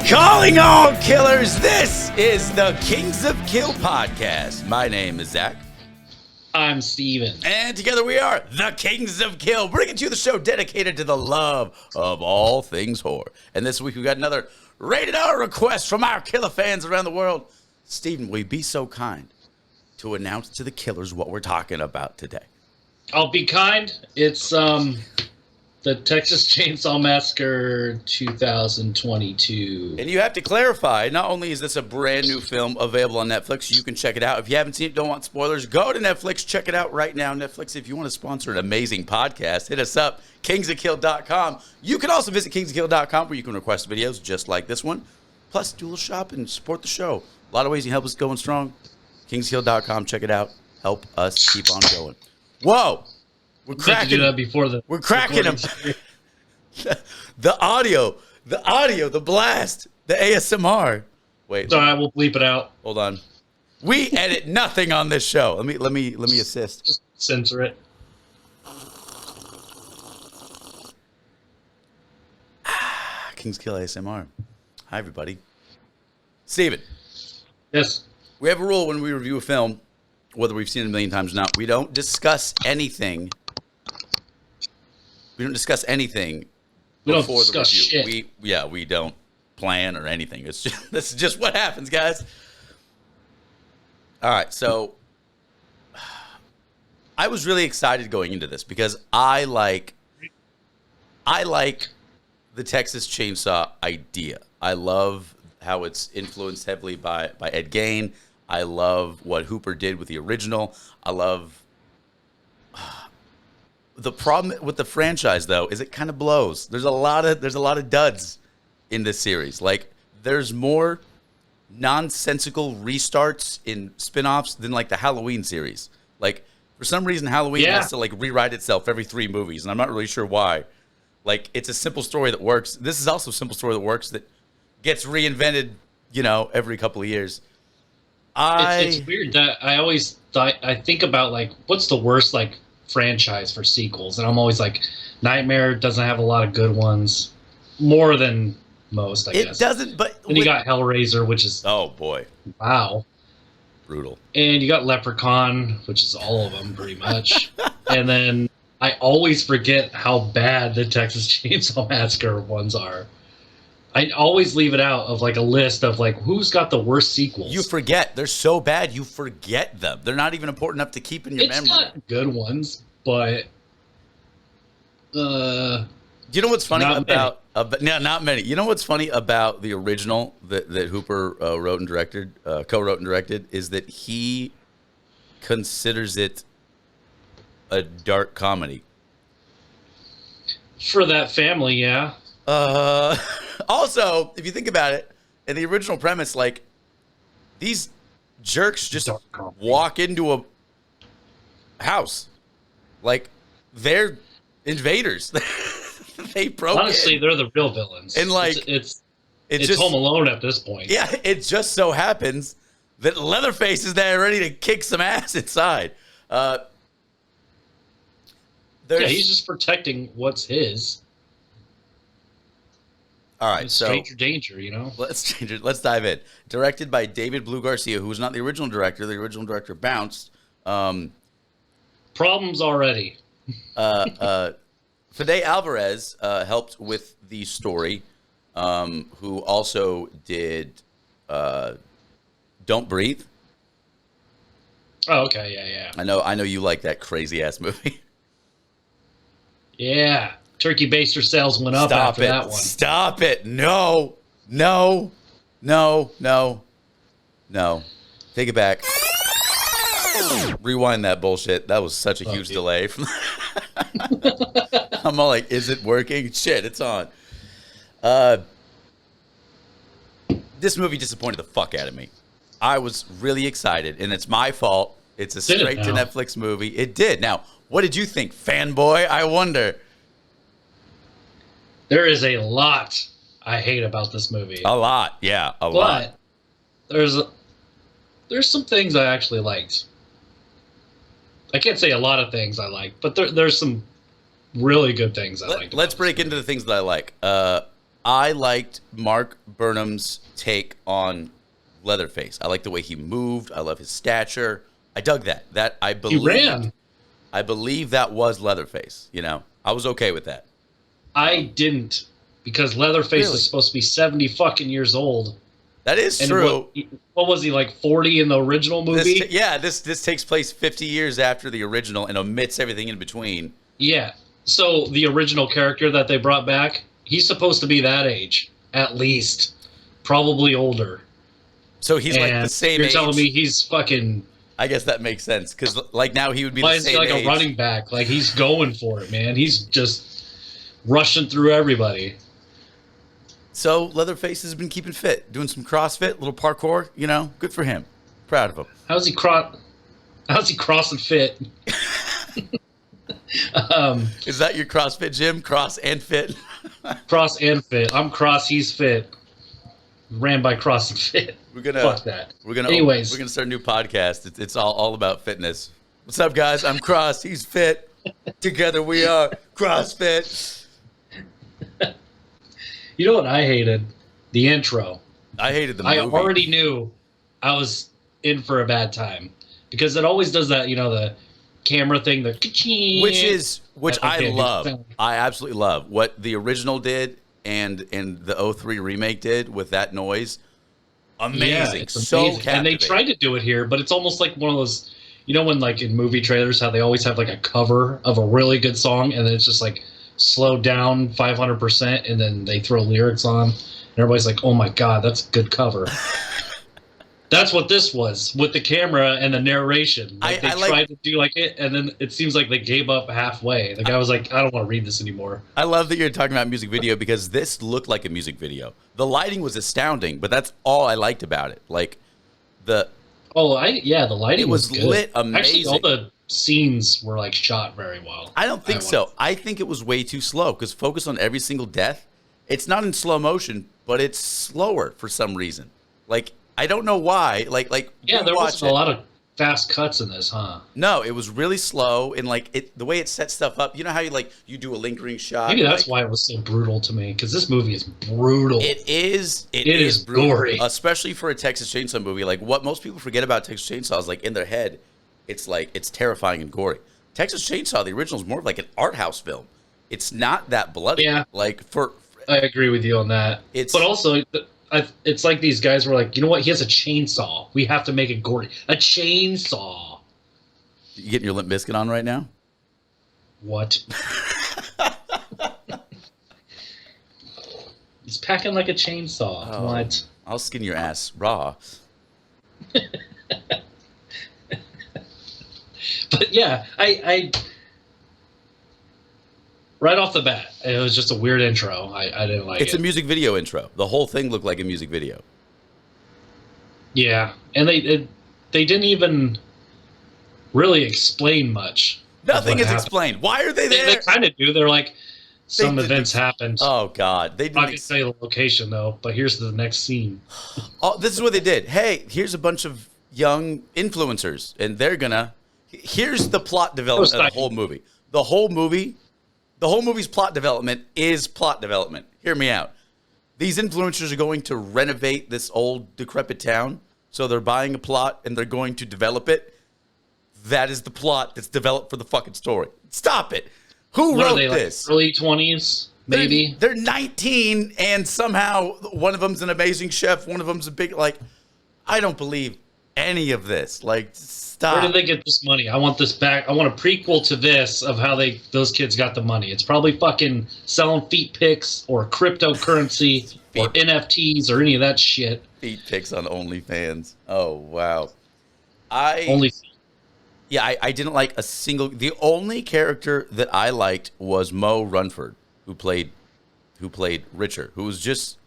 Calling all killers, this is the Kings of Kill podcast. My name is Zach. I'm Steven. And together we are the Kings of Kill, bringing to you the show dedicated to the love of all things horror. And this week we got another rated R request from our killer fans around the world. Steven, will you be so kind to announce to the killers what we're talking about today? I'll be kind. It's the Texas Chainsaw Massacre 2022. And you have to clarify, not only is this a brand new film available on Netflix, you can check it out. If you haven't seen it, don't want spoilers, go to Netflix, check it out right now. Netflix, if you want to sponsor an amazing podcast, hit us up, kingsofkill.com. You can also visit kingsofkill.com where you can request videos just like this one. Plus, do a little shopping and support the show. A lot of ways you can help us going strong. kingsofkill.com, check it out. Help us keep on going. Whoa! We're cracking. Do that before the we're cracking them. The audio, the blast, the ASMR. Wait. Sorry, we'll bleep it out. Hold on. We edit nothing on this show. Let me assist. Just censor it. King's Kill ASMR. Hi, everybody. Steven. Yes. We have a rule when we review a film, whether we've seen it a million times or not. We don't discuss anything. We don't discuss anything before the review. Shit. We don't plan or anything. It's just, this is just what happens, guys. All right, so I was really excited going into this because I like the Texas Chainsaw idea. I love how it's influenced heavily by Ed Gein. I love what Hooper did with the original. I love the problem with the franchise, though, is it kind of blows. There's a lot of duds in this series. Like, there's more nonsensical restarts in spin-offs than like the Halloween series. Like, for some reason, Halloween has to like rewrite itself every 3 movies, and I'm not really sure why. Like, it's a simple story that works. This is also a simple story that works that gets reinvented, every couple of years. It's weird that I think about like what's the worst like franchise for sequels, and I'm always like, Nightmare doesn't have a lot of good ones, more than most, I guess. It doesn't, but then you got Hellraiser, which is oh boy, wow, brutal, and you got Leprechaun, which is all of them pretty much, and then I always forget how bad the Texas Chainsaw Massacre ones are. I always leave it out of like a list of like who's got the worst sequels. You forget. They're so bad you forget them. They're not even important enough to keep in your memory. It's not good ones, but you know what's funny about not many. You know what's funny about the original that Hooper wrote and directed, co-wrote and directed, is that he considers it a dark comedy. For that family, yeah. Also, if you think about it, in the original premise, like, these jerks just walk into a house. Like, they're invaders. They broke Honestly, in. they're the real villains. And, like, it's just Home Alone at this point. Yeah, it just so happens that Leatherface is there ready to kick some ass inside. He's just protecting what's his. All right, stranger danger, Let's change it. Let's dive in. Directed by David Blue Garcia, who was not the original director. The original director bounced. Problems already. Fede Alvarez helped with the story, who also did Don't Breathe. Oh, okay, yeah. I know you like that crazy ass movie. Yeah. Turkey baster sales went up after that one. Stop it. No. Take it back. Rewind that bullshit. That was such a huge delay. I'm all like, is it working? Shit, it's on. This movie disappointed the fuck out of me. I was really excited, and it's my fault. It's a straight-to-Netflix movie. It did. Now, what did you think, fanboy? I wonder. There is a lot I hate about this movie. A lot, yeah, a lot. But there's some things I actually liked. I can't say a lot of things I liked, but there's some really good things I liked. Let's break into the things that I like. I liked Mark Burnham's take on Leatherface. I like the way he moved. I love his stature. I dug that. That I believe. He ran. I believe that was Leatherface. You know, I was okay with that. I didn't, because Leatherface is supposed to be 70 fucking years old. That is true. What was he, like 40 in the original movie? This takes place 50 years after the original and omits everything in between. Yeah. So the original character that they brought back, he's supposed to be that age, at least. Probably older. So he's like the same age. You're telling me he's fucking... I guess that makes sense, because like now he would be the same age. Why is he like a running back? Like he's going for it, man. He's just rushing through everybody. So Leatherface has been keeping fit, doing some CrossFit, little parkour. You know, good for him. Proud of him. How's he crossing fit? Is that your CrossFit gym? Cross and fit. Cross and fit. I'm cross. He's fit. Ran by Cross and Fit. Fuck that. Anyways, we're gonna start a new podcast. It's all about fitness. What's up, guys? I'm Cross. He's fit. Together we are CrossFit. You know what I hated? The intro. I hated the movie. I already knew I was in for a bad time, because it always does that. You know, the camera thing, the ka-ching, which I love. I absolutely love what the original did. And the 03 remake did with that noise. Amazing. Yeah, it's so amazing. And they tried to do it here, but it's almost like one of those, you know, when like in movie trailers, how they always have like a cover of a really good song, and then it's just like slowed down 500%, and then they throw lyrics on, and everybody's like, oh my God, that's a good cover. That's what this was with the camera and the narration. Like they tried to do like it, and then it seems like they gave up halfway. The guy was like, I don't want to read this annoymore. I love that you're talking about music video, because this looked like a music video. The lighting was astounding, but that's all I liked about it. Like the lighting was good. Lit amazing. Actually, all the scenes were like shot very well. I don't think so. I think it was way too slow, because focus on every single death. It's not in slow motion, but it's slower for some reason. Like, I don't know why. Like yeah, there wasn't a lot of fast cuts in this, huh? No, it was really slow, and like the way it sets stuff up. You know how you do a lingering shot. Maybe that's why it was so brutal to me, because this movie is brutal. It is brutal, gory, especially for a Texas Chainsaw movie. Like what most people forget about Texas Chainsaw is like in their head, it's terrifying and gory. Texas Chainsaw, the original, is more of like an art house film. It's not that bloody. Yeah, like I agree with you on that. But also, it's like these guys were like, you know what? He has a chainsaw. We have to make it gory. A chainsaw. You getting your Limp Bizkit on right now? What? He's packing like a chainsaw. Oh, what? I'll skin your ass raw. But yeah, I right off the bat, it was just a weird intro. I didn't like it. It's a music video intro. The whole thing looked like a music video. Yeah, and they didn't even really explain much. Nothing is explained. Why are they there? They kind of do. They're like, some events happened. Oh, God. They didn't. I can say the location, though, but here's the next scene. Oh, this is what they did. Hey, here's a bunch of young influencers, and they're gonna... Here's the plot development of the whole movie. The whole movie's plot development is plot development. Hear me out. These influencers are going to renovate this old, decrepit town, so they're buying a plot, and they're going to develop it. That is the plot that's developed for the fucking story. Stop it. Who wrote this? Like early 20s, maybe? They're 19, and somehow one of them's an amazing chef, one of them's a big, like, I don't believe any of this. Like, stop. Where did they get this money? I want this back. I want a prequel to this of how those kids got the money. It's probably fucking selling feet pics or cryptocurrency or NFTs or any of that shit. Feet pics on OnlyFans. Oh, wow. Yeah, I didn't like a single... The only character that I liked was Mo Runford, who played Richard, who was just...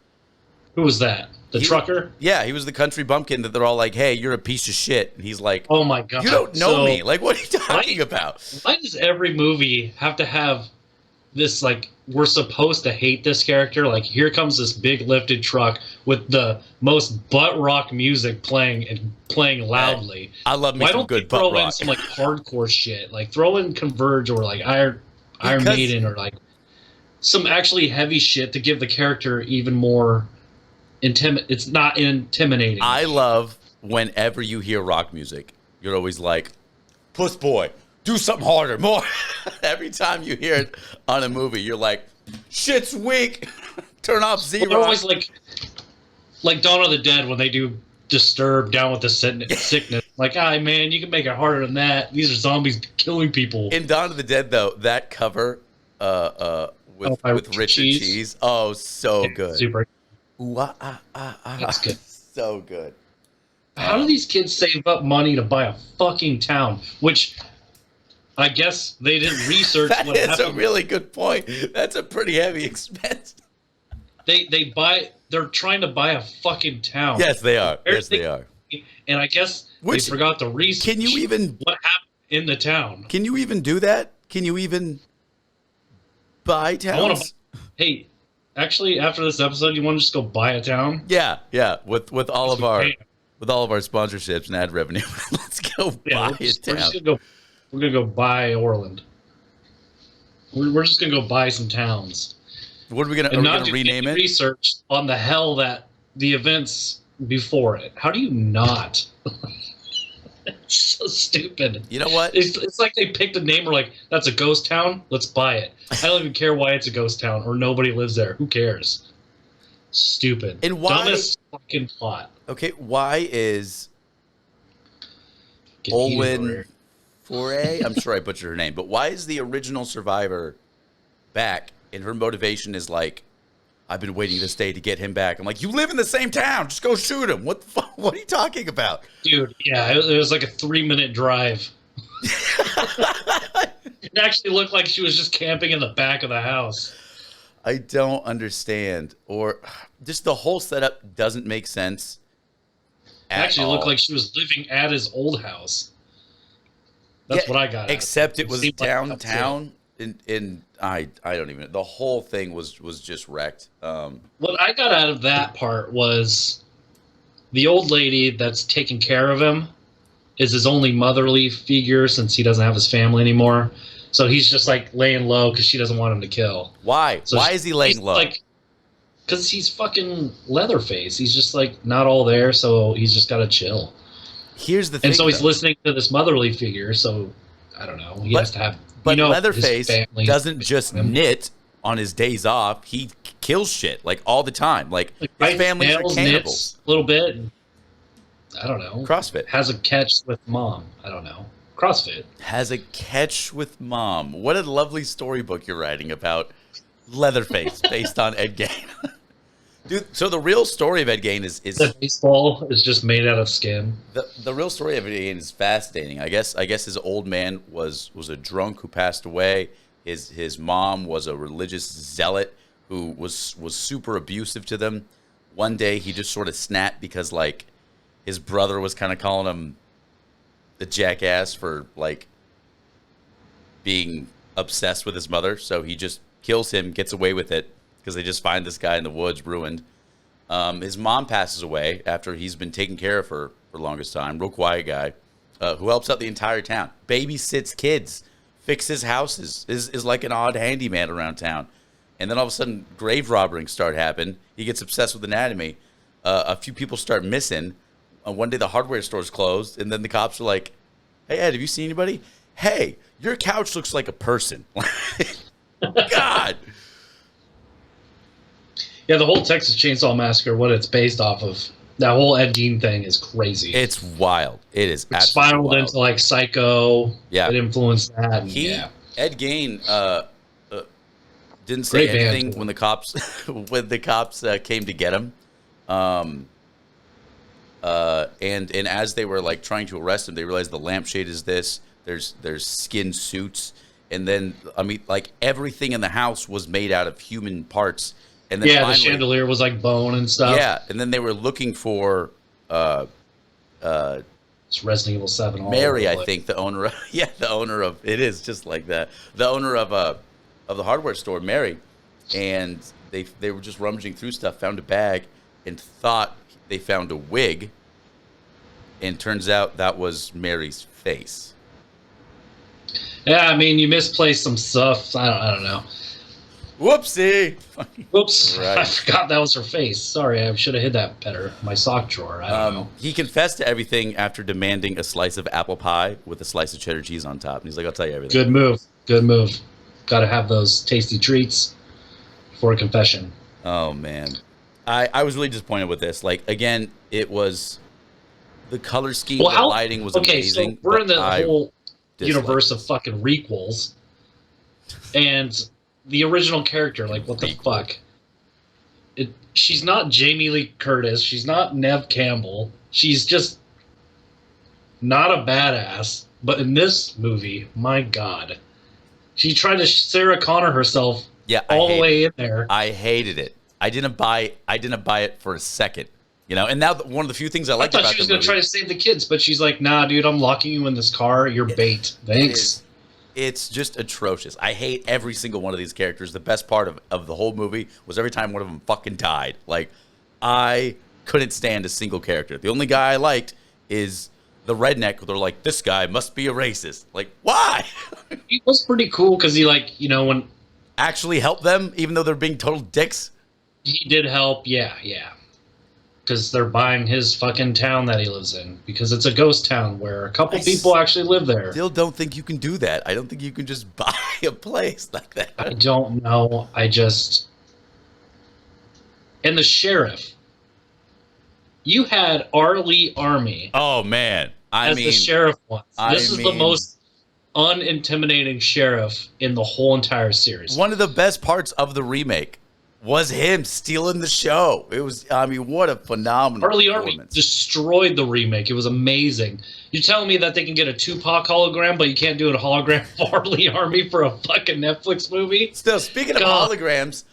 Who was that? The trucker? Yeah, he was the country bumpkin that they're all like, hey, you're a piece of shit. And he's like, oh my God. You don't know me. Like, what are you talking about? Why does every movie have to have this, like, we're supposed to hate this character? Like, here comes this big lifted truck with the most butt rock music playing and playing loudly. I love me some good butt rock. Why don't they throw in some, like, hardcore shit? Like, throw in Converge or, like, Iron Maiden or, like, some actually heavy shit to give the character even more it's not intimidating. I love whenever you hear rock music, you're always like, Puss Boy, do something harder, more. Every time you hear it on a movie, you're like, shit's weak. Turn off Z-Rock. They're always like Dawn of the Dead when they do Disturbed, Down with the Sickness. Like, man, you can make it harder than that. These are zombies killing people. In Dawn of the Dead, though, that cover with Richard Cheese. Oh, so good. Super. Ooh, That's good. So good. How do these kids save up money to buy a fucking town? Which I guess they didn't research what happened. That's a really good point. That's a pretty heavy expense. They're trying to buy a fucking town. Yes, they are. Yes, they are. And I guess they forgot to research what happened in the town. Can you even do that? Can you even buy towns? Hey, actually, after this episode, you want to just go buy a town? Yeah. With all of our sponsorships and ad revenue, let's go buy a town. We're gonna go buy Orland. We're just gonna go buy some towns. What are we gonna rename it? Research on the hell that the events before it. How do you not? It's so stupid. You know what? It's like they picked a name. Or like, that's a ghost town. Let's buy it. I don't even care why it's a ghost town or nobody lives there. Who cares? Stupid. And why? Dumbest fucking plot. Okay, why is Olwen Foray? I'm sure I butchered her name, but why is the original survivor back? And her motivation is like, I've been waiting this day to get him back. I'm like, you live in the same town. Just go shoot him. What the fuck? What are you talking about? Dude, yeah, it was like a 3-minute drive. It actually looked like she was just camping in the back of the house. I don't understand. Or just the whole setup doesn't make sense. It actually looked like she was living at his old house. That's what I got. Except it was downtown. I don't even. The whole thing was just wrecked. What I got out of that part was the old lady that's taking care of him is his only motherly figure since he doesn't have his family anymore. So he's just like laying low because she doesn't want him to kill. Why? So why is he laying low? Like, because he's fucking Leatherface. He's just like not all there, so he's just got to chill. Here's the thing. And so he's listening to this motherly figure. So I don't know. He has to have. But Leatherface doesn't just knit on his days off. He kills shit like all the time. Like his families are cannibals. A little bit. I don't know. CrossFit. Has a catch with mom. I don't know. CrossFit. Has a catch with mom. What a lovely storybook you're writing about Leatherface based on Ed Gein. Dude, so the real story of Ed Gein is the baseball is just made out of skin. The real story of Ed Gein is fascinating. I guess his old man was a drunk who passed away. His mom was a religious zealot who was super abusive to them. One day he just sort of snapped because like his brother was kind of calling him a jackass for like being obsessed with his mother. So he just kills him, gets away with it. Because they just find this guy in the woods, ruined. His mom passes away after he's been taking care of her for the longest time. Real quiet guy who helps out the entire town. Babysits kids. Fixes houses. Is like an odd handyman around town. And then all of a sudden, grave robbing start happening. He gets obsessed with anatomy. A few people start missing. One day the hardware store's closed. And then the cops are like, hey, Ed, have you seen anybody? Hey, your couch looks like a person. God. Yeah, the whole Texas Chainsaw Massacre, what it's based off of, that whole Ed Gein thing is crazy. It's wild. It is absolutely spiraled wild. Into like Psycho. Yeah, it influenced that. Ed Gein didn't say anything when the cops came to get him. And as they were like trying to arrest him, they realized the lampshade is this. There's skin suits, and then I mean like everything in the house was made out of human parts. And then finally, the chandelier was like bone and stuff. Yeah, and then they were looking for it's Resident Evil 7. Mary, I think, the owner of it is just like that. The owner of the hardware store, Mary, and they were just rummaging through stuff, found a bag, and thought they found a wig, and turns out that was Mary's face. Yeah, I mean, you misplaced some stuff. I don't know. Whoopsie. Oops, Right. I forgot that was her face. Sorry, I should have hid that better. My sock drawer. I don't know. He confessed to everything after demanding a slice of apple pie with a slice of cheddar cheese on top. And he's like, I'll tell you everything. Good move. Good move. Got to have those tasty treats for a confession. Oh, man. I was really disappointed with this. Like, again, it was... The color scheme, the lighting was amazing. So we're in the whole universe it. of fucking requels. And the original character, like, what the fuck? She's not Jamie Lee Curtis. She's not Neve Campbell. She's just not a badass. But in this movie, my God. She tried to Sarah Connor herself all the way in there. I hated it. I didn't buy it for a second. You know, and now one of the few things I liked about the movie... I thought she was going to try to save the kids, but she's like, nah, dude, I'm locking you in this car. You're bait. Thanks. It's just atrocious. I hate every single one of these characters. The best part of the whole movie was every time one of them fucking died. Like, I couldn't stand a single character. The only guy I liked is the redneck. They're like, this guy must be a racist. Like, why? He was pretty cool because he, like, you know, when... Actually helped them, even though they're being total dicks? He did help, yeah. Because they're buying his fucking town that he lives in. Because it's a ghost town where a couple people actually live there. Still don't think you can do that. I don't think you can just buy a place like that. I don't know. And the sheriff. You had R. Lee Army. Oh, man. As the sheriff once. This is the most unintimidating sheriff in the whole entire series. One of the best parts of the remake was him stealing the show. It was, I mean, what a phenomenal Early Army destroyed the remake. It was amazing. You're telling me that they can get a Tupac hologram, but you can't do a hologram of Early Army for a fucking Netflix movie? Still, speaking of holograms,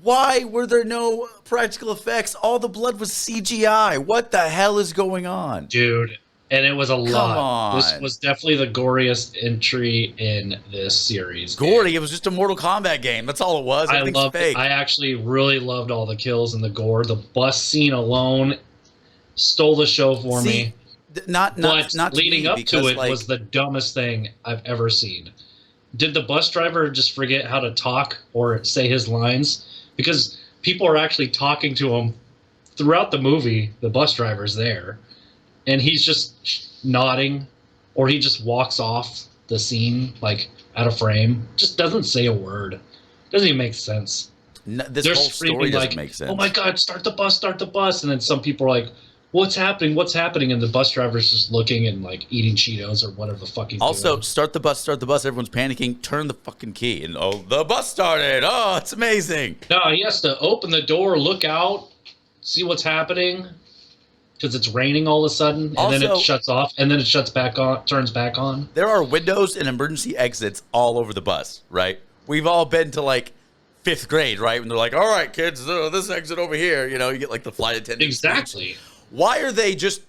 why were there no practical effects? All the blood was CGI. What the hell is going on? Dude, and it was a lot. Come on. This was definitely the goriest entry in this series. Gory. It was just a Mortal Kombat game. That's all it was. Everything's fake. I actually really loved all the kills and the gore. The bus scene alone stole the show for me. Not leading up to it was the dumbest thing I've ever seen. Did the bus driver just forget how to talk or say his lines? Because people are actually talking to him throughout the movie. The bus driver's there. And he's just nodding, or he just walks off the scene, like, out of frame. Just doesn't say a word. Doesn't even make sense. No, this whole story doesn't make sense. Oh my God, start the bus. And then some people are like, what's happening? And the bus driver's just looking and, like, eating Cheetos or whatever the fuck he's doing. Also, start the bus. Everyone's panicking. Turn the fucking key. And, oh, the bus started. Oh, it's amazing. No, he has to open the door, look out, see what's happening. Because it's raining all of a sudden, and then it shuts off, and then it shuts back on, turns back on. There are windows and emergency exits all over the bus, right? We've all been to, like, 5th grade, right? When they're like, all right, kids, this exit over here. You know, you get, like, the flight attendant. Exactly. Speech. Why are they just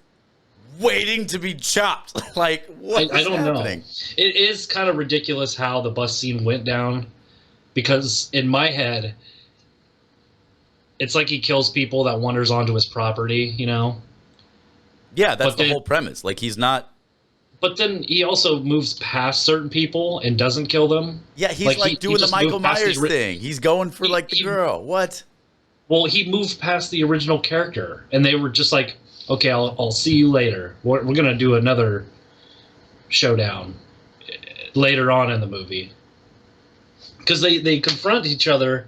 waiting to be chopped? Like, what is happening? I don't know. It is kind of ridiculous how the bus scene went down, because in my head, it's like he kills people that wanders onto his property, you know? Yeah, that's the whole premise. Like, he's not... But then he also moves past certain people and doesn't kill them. Yeah, he's like doing the Michael Myers thing. He's going for, like, the girl. What? Well, he moved past the original character, and they were just like, okay, I'll see you later. We're going to do another showdown later on in the movie. Because they confront each other,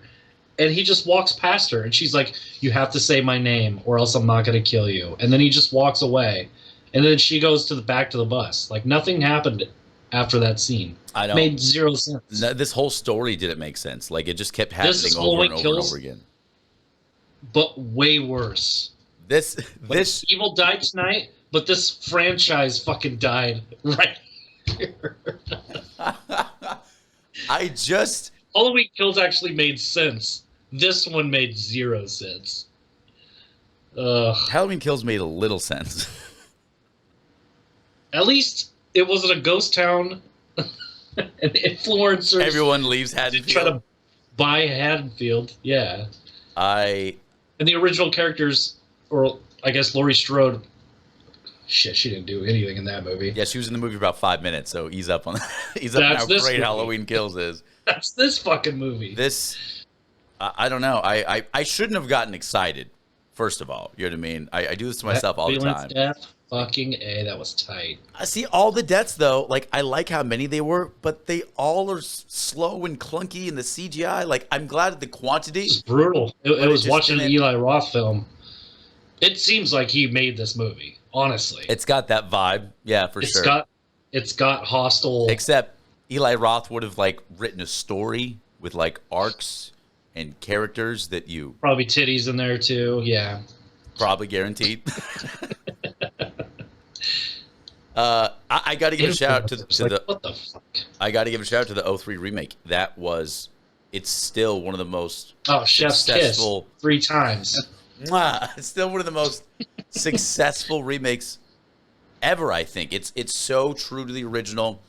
and he just walks past her, and she's like, you have to say my name, or else I'm not going to kill you. And then he just walks away. And then she goes back to the bus. Like, nothing happened after that scene. I know. It made zero sense. This whole story didn't make sense. Like, it just kept happening over and over again. But way worse. This Evil died tonight, but this franchise fucking died right here. Halloween Kills actually made sense. This one made zero sense. Halloween Kills made a little sense. At least it wasn't a ghost town. And influencers. Everyone leaves Haddonfield. Try to buy Haddonfield. Yeah. And the original characters, or I guess Laurie Strode. Shit, she didn't do anything in that movie. Yeah, she was in the movie for about 5 minutes, so ease up on that. Ease up on how great Halloween Kills is. That's this fucking movie. This I don't know. I shouldn't have gotten excited. First of all, you know what I mean. I do this to myself all the time. Death, fucking A, that was tight. I see all the deaths though. Like I like how many they were, but they all are slow and clunky in the CGI. Like I'm glad at the quantity. It's brutal. It was watching an didn't... Eli Roth film. It seems like he made this movie. Honestly, it's got that vibe. Yeah, for sure. It's got Hostel. Except Eli Roth would have like written a story with like arcs and characters that you probably titties in there too. Yeah, probably guaranteed. I got to give a shout out to the what the fuck? I got to give a shout out to the 03 remake. It's still one of the most Chef's successful Kiss 3 times. It's still one of the most successful remakes ever. I think it's so true to the original.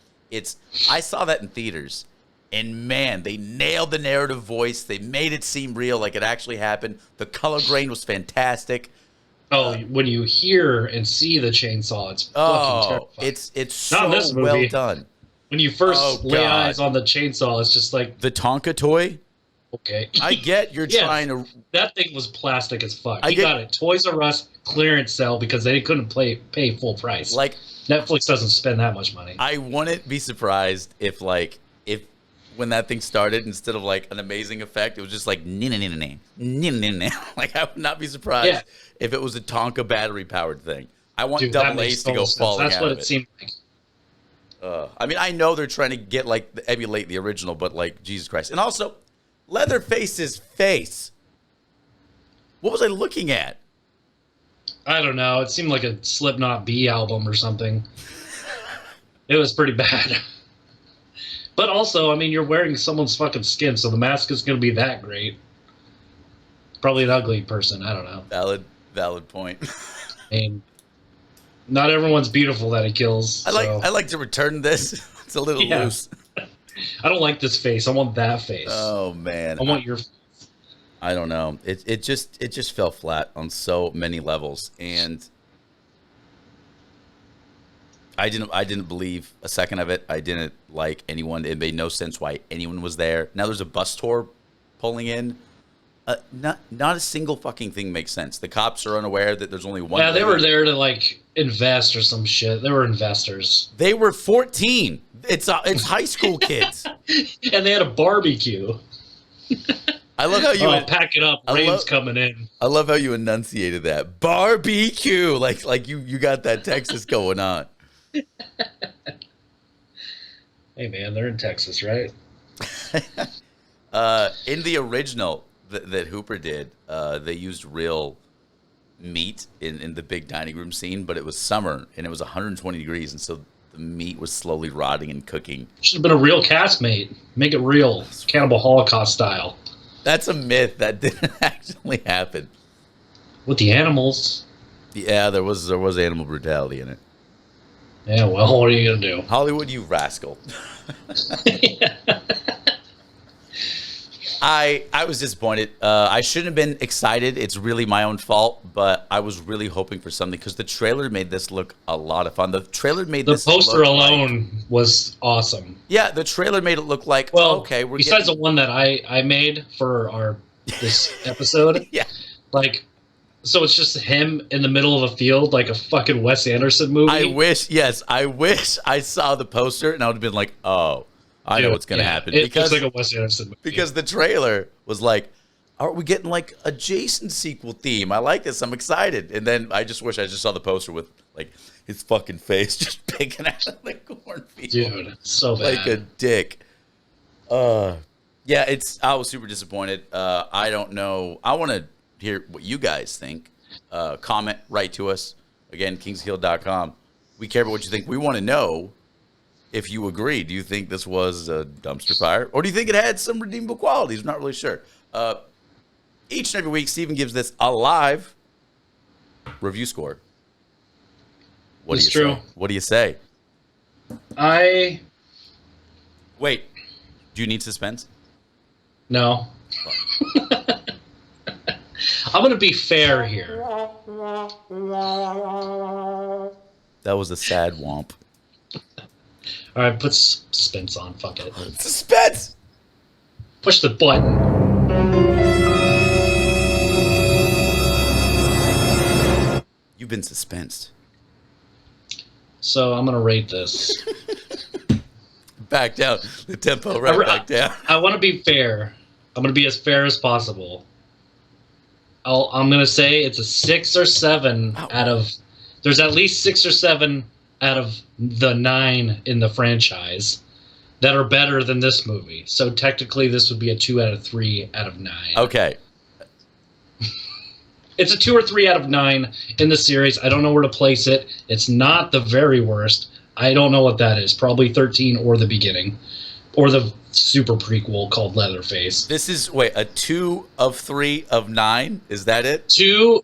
I saw that in theaters, and man, they nailed the narrative voice. They made it seem real, like it actually happened. The color grade was fantastic. When you hear and see the chainsaw, it's fucking terrifying. It's so well done. When you first lay eyes on the chainsaw, it's just like the Tonka toy. Okay, I get you're trying to. That thing was plastic as fuck. He got it Toys R Us clearance sale because they couldn't pay full price. Like Netflix doesn't spend that much money. I wouldn't be surprised if when that thing started, instead of like an amazing effect, it was just like like I would not be surprised if it was a Tonka battery powered thing. I want Double Ace to go falling out of it. That's what it seemed like. I mean, I know they're trying to get emulate the original, but like Jesus Christ, and also Leatherface's face. What was I looking at? I don't know. It seemed like a Slipknot B album or something. It was pretty bad. But also, I mean, you're wearing someone's fucking skin, so the mask is going to be that great. Probably an ugly person. I don't know. Valid point. I mean, not everyone's beautiful that he kills. I like to return this. It's a little loose. I don't like this face. I want that face. Oh man, I want your face. I don't know. It just fell flat on so many levels, and I didn't believe a second of it. I didn't like anyone. It made no sense why anyone was there. Now there's a bus tour pulling in. Not a single fucking thing makes sense. The cops are unaware that there's only one. Yeah, they were there to like invest or some shit. They were investors. They were 14. It's high school kids, and they had a barbecue. I love how you pack it up. Rain's coming in. I love how you enunciated that barbecue, like you got that Texas going on. Hey man, they're in Texas, right? In the original that Hooper did, they used real meat in the big dining room scene, but it was summer and it was 120 degrees, and so the meat was slowly rotting and cooking. Should have been a real castmate. Make it real, Cannibal Holocaust style. That's a myth. That didn't actually happen. With the animals. Yeah, there was animal brutality in it. Yeah, well, what are you gonna do? Hollywood, you rascal. I was disappointed. I shouldn't have been excited. It's really my own fault, but I was really hoping for something because the trailer made this look a lot of fun. The trailer made this look poster alone was awesome. Yeah, the trailer made it look like, okay, we're besides the one that I made for this episode. Yeah. Like, so it's just him in the middle of a field like a fucking Wes Anderson movie. I wish I saw the poster and I would have been like, oh, I know what's going to happen. It looks like a Wes Anderson movie. Because the trailer was like, are we getting like a Jason sequel theme? I like this. I'm excited. And then I just wish I just saw the poster with like his fucking face just picking out of the cornfield. Dude, so bad. Like a dick. Yeah, I was super disappointed. I don't know. I want to hear what you guys think. Comment, write to us. Again, kingshill.com. We care about what you think. We want to know if you agree. Do you think this was a dumpster fire? Or do you think it had some redeemable qualities? We're not really sure. Each and every week, Steven gives this a live review score. It's true. What do you say? Wait. Do you need suspense? No. I'm going to be fair here. That was a sad womp. All right, put suspense on. Fuck it. Suspense! Push the button. You've been suspensed. So I'm gonna rate this. Back down. The tempo back down. I want to be fair. I'm gonna be as fair as possible. I'm gonna say it's a 6 or 7 out of. There's at least 6 or 7 out of the 9 in the franchise that are better than this movie. So technically, this would be a 2 out of 3 out of 9. Okay. It's a 2 or 3 out of 9 in the series. I don't know where to place it. It's not the very worst. I don't know what that is. Probably 13 or the beginning. Or the super prequel called Leatherface. This is, a 2 of 3 of 9? Is that it? 2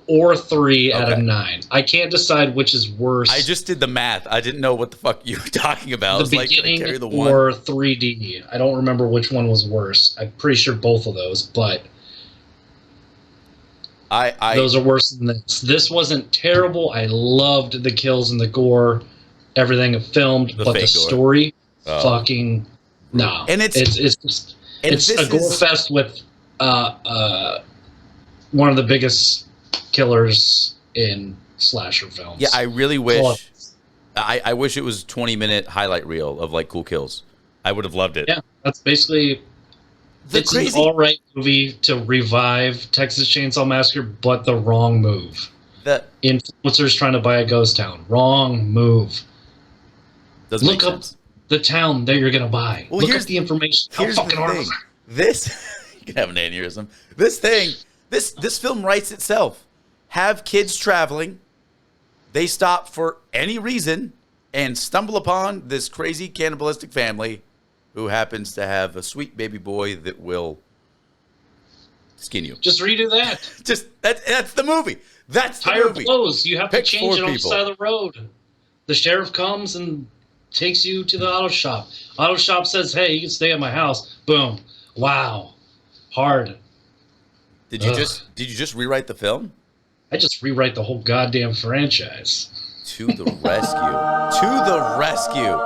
or 3 out of 9. I can't decide which is worse. I just did the math. I didn't know what the fuck you were talking about. The beginning or 3D. I don't remember which one was worse. I'm pretty sure both of those, but those are worse than this. This wasn't terrible. I loved the kills and the gore, everything it filmed, but the story, fucking no. And it's a gore fest with one of the biggest killers in slasher films. Yeah, I really wish. I wish it was 20-minute highlight reel of like cool kills. I would have loved it. Yeah, that's basically. It's an all-right movie to revive Texas Chainsaw Massacre, but the wrong move. The influencers trying to buy a ghost town. Wrong move. Look up the town that you're going to buy. Well, look up the information. How fucking hard is it? This, you can have an aneurysm. This film writes itself. Have kids traveling. They stop for any reason and stumble upon this crazy cannibalistic family who happens to have a sweet baby boy that will skin you. Just redo that. That's the movie. That's the tire movie. blows. You have to change it on the side of the road. The sheriff comes and takes you to the auto shop. Auto shop says, "Hey, you can stay at my house." Boom. Wow. Hard. Did you just rewrite the film? I just rewrite the whole goddamn franchise. To the rescue. To the rescue.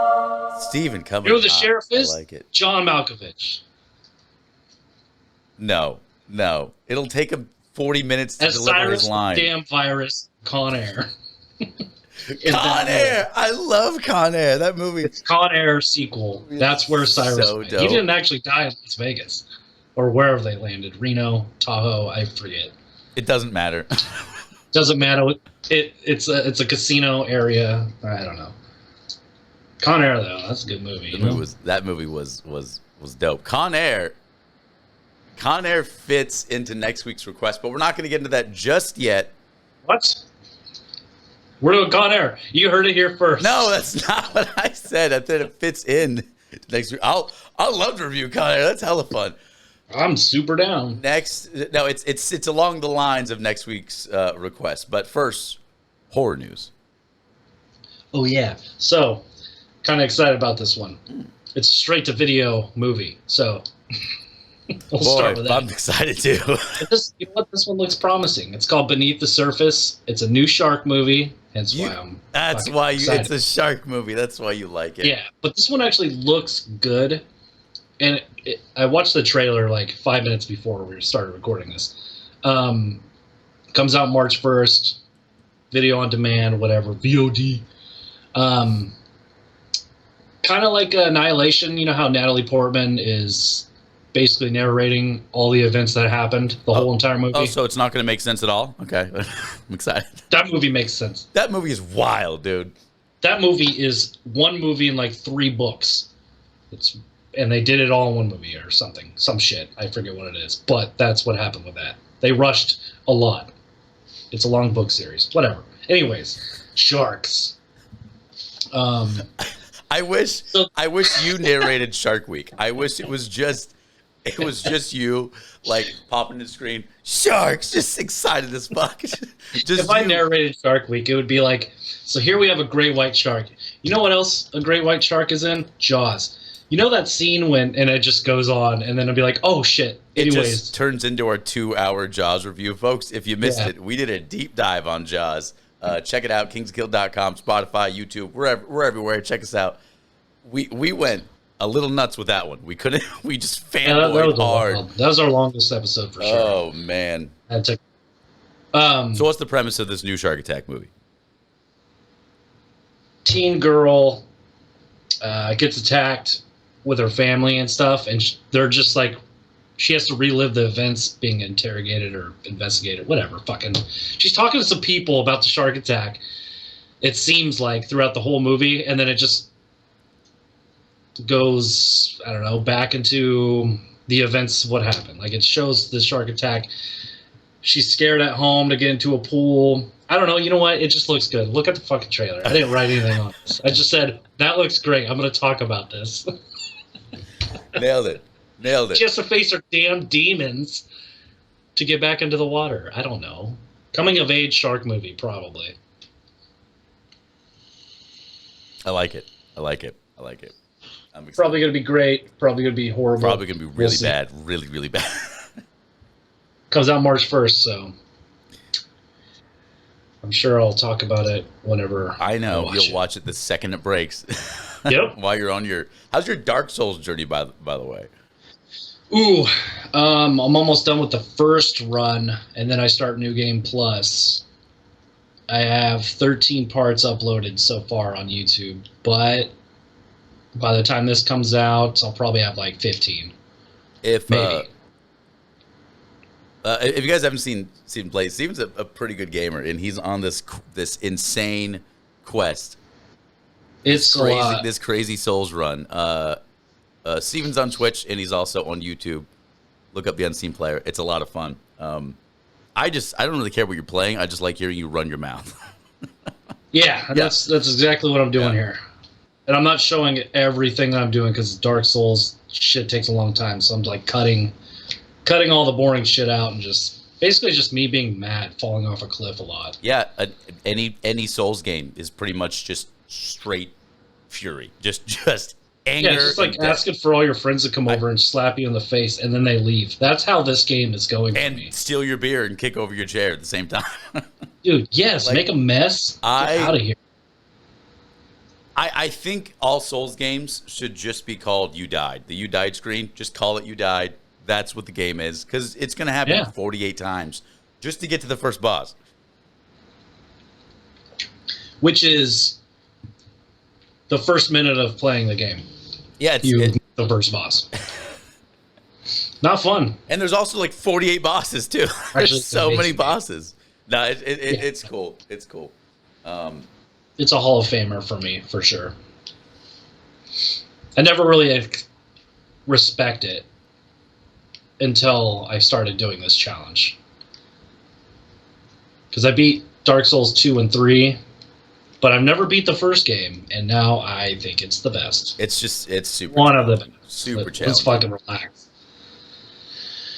Steven coming. You know who the sheriff is? I like it. John Malkovich. No. It'll take him 40 minutes to deliver his line. Damn virus. Con Air. Con Air. I love Con Air. That movie. It's Con Air sequel. That's where Cyrus went. He didn't actually die in Las Vegas. Or wherever they landed. Reno, Tahoe, I forget. It doesn't matter. Doesn't matter. It's a casino area. I don't know. Con Air though, that's a good movie. That movie was dope. Con Air fits into next week's request, but we're not going to get into that just yet. What? We're doing Con Air. You heard it here first. No, that's not what I said. I said it fits in next week. I'll love to review Con Air. That's hella fun. I'm super down. It's along the lines of next week's request, but first, horror news. Oh yeah. So, kind of excited about this one. It's a straight to video movie, so we'll start with that. I'm excited too. You know what? This one looks promising. It's called Beneath the Surface. It's a new shark movie. It's a shark movie. That's why you like it. Yeah, but this one actually looks good. And I watched the trailer like 5 minutes before we started recording this. Comes out March 1st. Video on demand, whatever. VOD. Kind of like Annihilation. You know how Natalie Portman is basically narrating all the events that happened, the whole entire movie. Oh, so it's not going to make sense at all? Okay. I'm excited. That movie makes sense. That movie is wild, dude. That movie is one movie in like 3 books. And they did it all in one movie or something. Some shit. I forget what it is. But that's what happened with that. They rushed a lot. It's a long book series. Whatever. Anyways, sharks. I wish you narrated Shark Week. I wish it was just you like popping the screen. Sharks, just excited as fuck. If I narrated Shark Week, it would be like, so here we have a great white shark. You know what else a great white shark is in? Jaws. You know that scene and it just goes on, and then it'll be like, oh shit. Anyways. It just turns into our 2-hour Jaws review. Folks, if you missed it, we did a deep dive on Jaws. Check it out, kingsguild.com, Spotify, YouTube. We're everywhere. Check us out. We went a little nuts with that one. We couldn't. We just that fanboyed was hard. that was our longest episode for sure. Oh man. So what's the premise of this new Shark Attack movie? Teen girl gets attacked with her family and stuff, and they're just like, she has to relive the events being interrogated or investigated, whatever. Fucking, she's talking to some people about the shark attack. It seems like throughout the whole movie, and then it just goes, I don't know, back into the events of what happened. Like, it shows the shark attack. She's scared at home to get into a pool. I don't know. You know what? It just looks good. Look at the fucking trailer. I didn't write anything on this. I just said, that looks great. I'm going to talk about this. Nailed it. Nailed it. She has to face her damn demons to get back into the water. I don't know. Coming of age shark movie, probably. I like it. I like it. I like it. I'm excited. Probably going to be great. Probably going to be horrible. Probably going to be really bad. Really, really bad. Comes out March 1st, so I'm sure I'll talk about it whenever I know. You'll watch it the second it breaks. Yep. While you're on your... How's your Dark Souls journey, by the way? Ooh, I'm almost done with the first run, and then I start New Game Plus. I have 13 parts uploaded so far on YouTube, but by the time this comes out, I'll probably have like 15. Maybe. If you guys haven't seen play, Steven's a pretty good gamer, and he's on this insane quest. It's crazy. This crazy Souls run. Steven's on Twitch, and he's also on YouTube. Look up the Unseen Player. It's a lot of fun. I don't really care what you're playing. I just like hearing you run your mouth. Yeah, that's exactly what I'm doing here. And I'm not showing everything that I'm doing because Dark Souls shit takes a long time. So I'm like cutting all the boring shit out and basically just me being mad, falling off a cliff a lot. Yeah, any Souls game is pretty much just straight fury, just anger. Yeah, it's just like asking for all your friends to come over and slap you in the face, and then they leave. That's how this game is going for me. And steal your beer and kick over your chair at the same time. Dude, yes, make a mess. Get out of here. I think all Souls games should just be called You Died. The You Died screen, just call it You Died. That's what the game is, because it's going to happen 48 times just to get to the first boss. Which is the first minute of playing the game. Yeah, the first boss. Not fun. And there's also like 48 bosses too. There's so many bosses. No, it's cool. It's cool. It's a Hall of Famer for me, for sure. I never really respect it until I started doing this challenge. Because I beat Dark Souls 2 and 3, but I've never beat the first game, and now I think it's the best. It's super. One of the best. Super challenging. Let's fucking relax.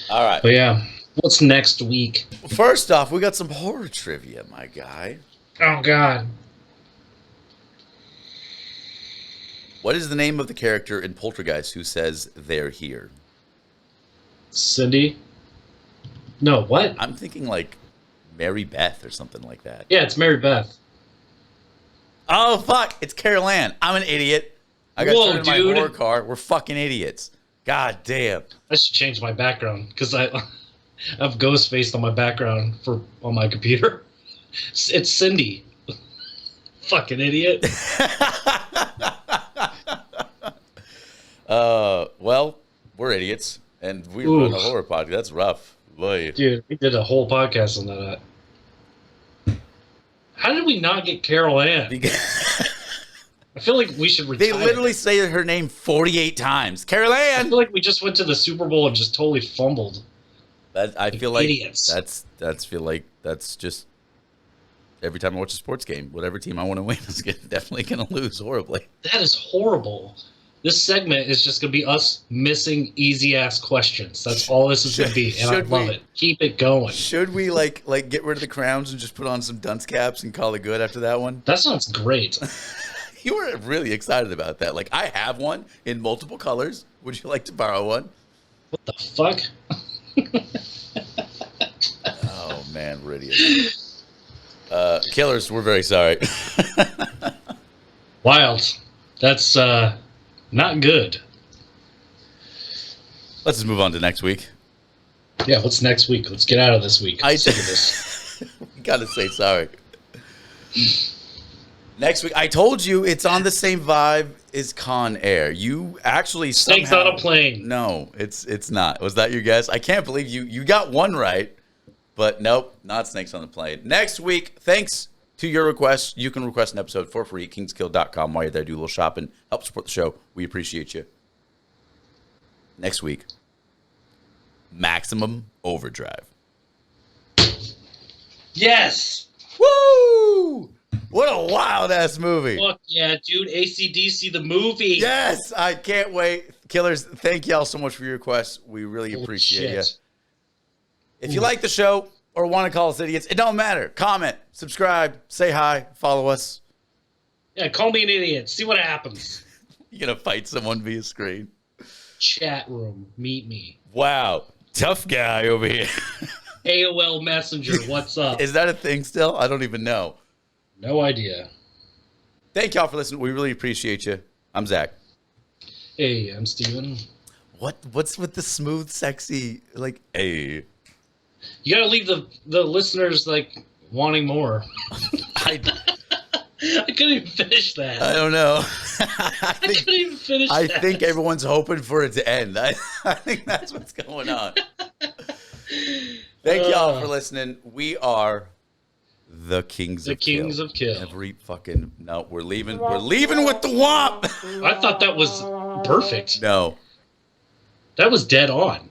All right. But yeah, what's next week? First off, we got some horror trivia, my guy. Oh, God. What is the name of the character in Poltergeist who says they're here? Cindy? No, what? I'm thinking like Mary Beth or something like that. Yeah, it's Mary Beth. Oh, fuck. It's Carol Ann. I'm an idiot. I got turned in my horror car. We're fucking idiots. God damn. I should change my background because I have Ghostface on my background on my computer. It's Cindy. Fucking idiot. Well, we're idiots, and we run a horror podcast. That's rough. Boy. Dude, we did a whole podcast on that. How did we not get Carol Ann? I feel like we should retire. They literally say her name 48 times. Carol Ann! I feel like we just went to the Super Bowl and just totally fumbled. I feel like idiots. That's just every time I watch a sports game, whatever team I want to win is definitely going to lose horribly. That is horrible. This segment is just going to be us missing easy-ass questions. That's all this is going to be, and I love it. Keep it going. Should we, like get rid of the crowns and just put on some dunce caps and call it good after that one? That sounds great. You were really excited about that. Like, I have one in multiple colors. Would you like to borrow one? What the fuck? Oh, man, we're idiots. Killers, we're very sorry. Wild. That's not good. Let's just move on to next week. Yeah, what's next week? Let's get out of this week. I Sick of this. We gotta say sorry. Next week, I told you it's on the same vibe as Con Air. You actually Snakes on a plane. No, it's not. Was that your guess? I can't believe you got one right, but nope, not Snakes on the Plane. Next week, thanks to your requests, you can request an episode for free at kingskill.com. While you're there, do a little shopping, help support the show. We appreciate you. Next week, Maximum Overdrive. Yes! Woo! What a wild-ass movie. Fuck yeah, dude. AC/DC the movie. Yes, I can't wait. Killers, thank y'all so much for your requests. We really appreciate you. If you like the show or want to call us idiots, it don't matter. Comment, subscribe, say hi, follow us. Yeah, call me an idiot. See what happens. You're going to fight someone via screen. Chat room. Meet me. Wow. Tough guy over here. AOL Messenger. What's up? Is that a thing still? I don't even know. No idea. Thank y'all for listening. We really appreciate you. I'm Zach. Hey, I'm Steven. What's with the smooth, sexy, like, hey? You gotta leave the listeners, like, wanting more. I couldn't even finish that. don't know. I couldn't even finish that. I think everyone's hoping for it to end. I think that's what's going on. Thank y'all for listening. We are the Kings of Kill. The Kings of Kill. Every fucking no, we're leaving. We're leaving with the womp. I thought that was perfect. No, That was dead on.